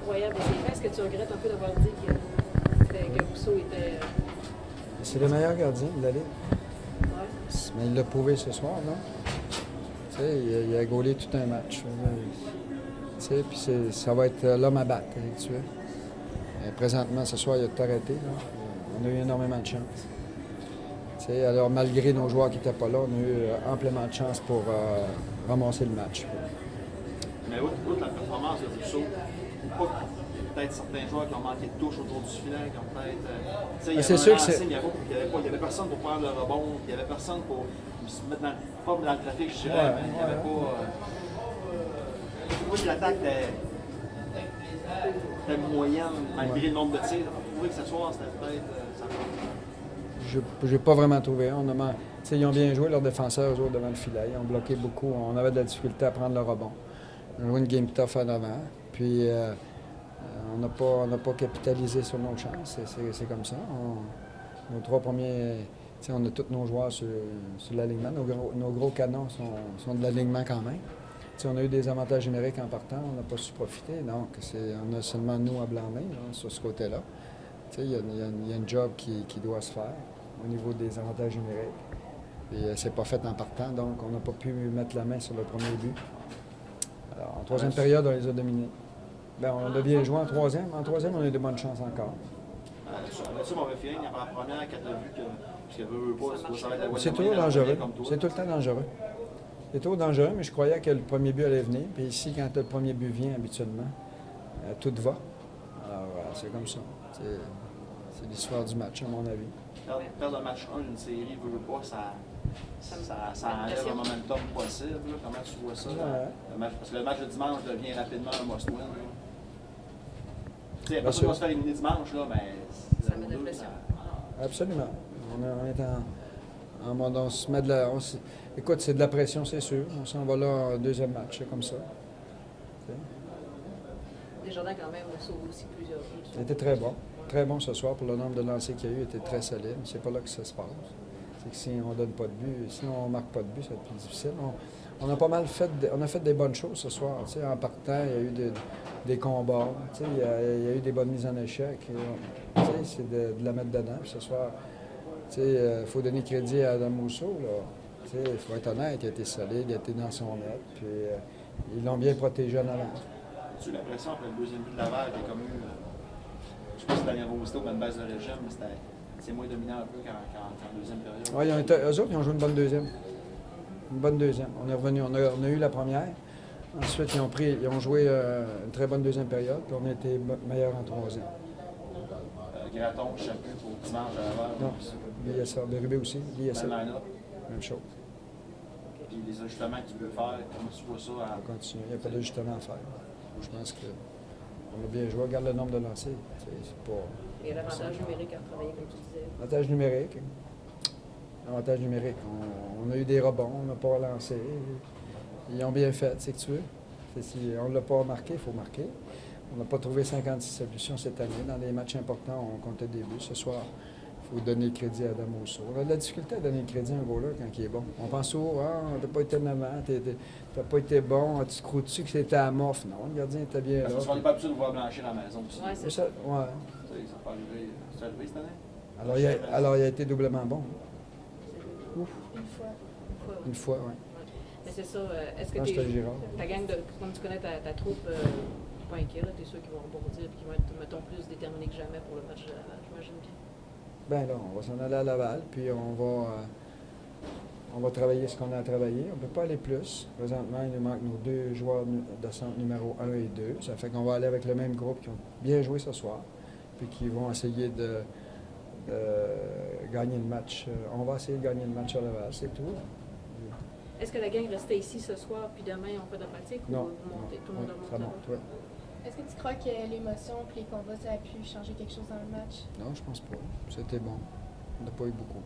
incroyable de ses faits. Est-ce que tu regrettes un peu d'avoir dit que Rousseau était. C'est le meilleur gardien de la Ligue. Ouais. Mais il l'a prouvé ce soir, non? Tu sais, il a gaulé tout un match. Tu sais, puis ça va être l'homme à battre, tu vois. Présentement, ce soir, il a tout arrêté. Là. On a eu énormément de chance. Tu sais, alors, malgré nos joueurs qui n'étaient pas là, on a eu amplement de chance pour ramasser le match. Mais outre la performance de Rousseau, ou pas peut-être certains joueurs qui ont manqué de touche autour du filet, qui ont peut-être. C'est sûr que c'est. Il n'y avait personne pour prendre le rebond, il n'y avait personne pour se mettre pas dans le trafic, je dirais, mais il n'y avait pas. Oui, l'attaque était moyenne, malgré le nombre de tirs. Vous trouvez que ce soir, c'était peut-être. Je n'ai pas vraiment trouvé. Ils ont bien joué, leurs défenseurs, eux autres, devant le filet. Ils ont bloqué beaucoup. On avait de la difficulté à prendre le rebond. On a joué une game tough en avant. Puis, on n'a pas capitalisé sur nos chances. C'est comme ça. Nos trois premiers. On a tous nos joueurs sur l'alignement. Nos gros canons sont de l'alignement quand même. On a eu des avantages numériques en partant, on n'a pas su profiter. Donc, on a seulement nous à blâmer sur ce côté-là. Il y a une job qui doit se faire au niveau des avantages numériques. Et c'est pas fait en partant, donc on n'a pas pu mettre la main sur le premier but. Alors, en troisième période, on les a dominés. Bien, on a bien joué en troisième. En troisième, on a eu de bonnes chances encore. Là-dessus, mauvais feeling, après la première, quand tu as vu que. Parce qu'elle veut pas, ça va être la c'est toujours dangereux. C'est tout le temps dangereux. C'est trop dangereux, mais je croyais que le premier but allait venir. Puis ici, quand le premier but vient, habituellement, tout va. Alors, c'est comme ça. C'est l'histoire du match, à mon avis. Perdre le match 1 d'une série, veut pas, ça enlève le momentum possible. Là. Comment tu vois ça? Ouais. Parce que le match de dimanche devient rapidement un must-win. Après ça, on va se faire éliminer dimanche, là, mais ça met de la pression. Absolument. On est en mode, on se met de la... Écoute, c'est de la pression, c'est sûr. On s'en va là en deuxième match, c'est comme ça. Desjardins, quand même, a sauvé aussi plusieurs buts. Il était très bon. Très bon ce soir pour le nombre de lancers qu'il y a eu. Il était très solide. C'est pas là que ça se passe. C'est que si on donne pas de but, si on marque pas de but, ça va être plus difficile. On a pas mal fait, on a fait des bonnes choses ce soir. Tu sais, en partant, il y a eu des combats. Tu sais, il y a eu des bonnes mises en échec. Tu sais, c'est de la mettre dedans. Puis ce soir, tu sais, il faut donner crédit à Adam Rousseau, là. Il faut être honnête, il a été solide, il a été dans son net, puis ils l'ont bien protégé en avant. Tu as l'impression après le deuxième but de Laval, il y a comme eu, je sais pas si c'était une nervosité ou une baisse de régime, mais c'est moins dominant un peu qu'en deuxième période. Oui, eux autres, ils ont joué une bonne deuxième. Une bonne deuxième. On est revenu, on a eu la première. Ensuite, ils ont joué une très bonne deuxième période, puis on a été meilleurs en troisième. Graton, Chaput pour dimanche à Laval. Non, l'ISA. Bérubé aussi, l'ISA. Même chose. Puis les ajustements que tu peux faire, comment tu vois ça? On va continuer. Il n'y a pas d'ajustement à faire. Je pense qu'on a bien joué. Regarde le nombre de lancers. C'est pas... Et l'avantage numérique à travailler, comme tu disais. L'avantage numérique. L'avantage numérique. On a eu des rebonds, on n'a pas relancé. Ils ont bien fait, c'est que tu veux. Si on ne l'a pas marqué, il faut marquer. On n'a pas trouvé 56 solutions cette année. Dans les matchs importants, on comptait des buts. Ce soir, il faut donner le crédit à Adam Rousseau. On a de la difficulté à donner le crédit à un goaler quand il est bon. On pense toujours, t'as pas été en avant, t'as pas été bon, tu te crois-tu que c'était amorphe? Non, le gardien était bien là. Parce qu'on n'est pas habitué de voir Blanchir à la maison aussi. Ouais, c'est ça. Ouais. Ça peut arriver. C'est arrivé cette année? Alors, il a été doublement bon. Ouf. Une fois, oui. Mais c'est ça. Est-ce que ta gang, comme tu connais ta troupe, pas inquiet, t'es sûr qu'ils vont rebondir et qu'ils vont être, mettons, plus déterminés que jamais pour le match de Laval, j'imagine bien? Bien là, on va s'en aller à Laval, puis on va travailler ce qu'on a à travailler. On ne peut pas aller plus. Présentement, il nous manque nos deux joueurs de centre numéro 1 et 2. Ça fait qu'on va aller avec le même groupe qui ont bien joué ce soir, puis qui vont essayer de gagner le match. On va essayer de gagner le match à Laval, c'est tout. Est-ce que la gang restait ici ce soir, puis demain, on fait de la pratique, ou vous montez? Tout le monde ça monte, oui. Est-ce que tu crois que l'émotion et les combats, ça a pu changer quelque chose dans le match? Non, je pense pas. C'était bon. On n'a pas eu beaucoup.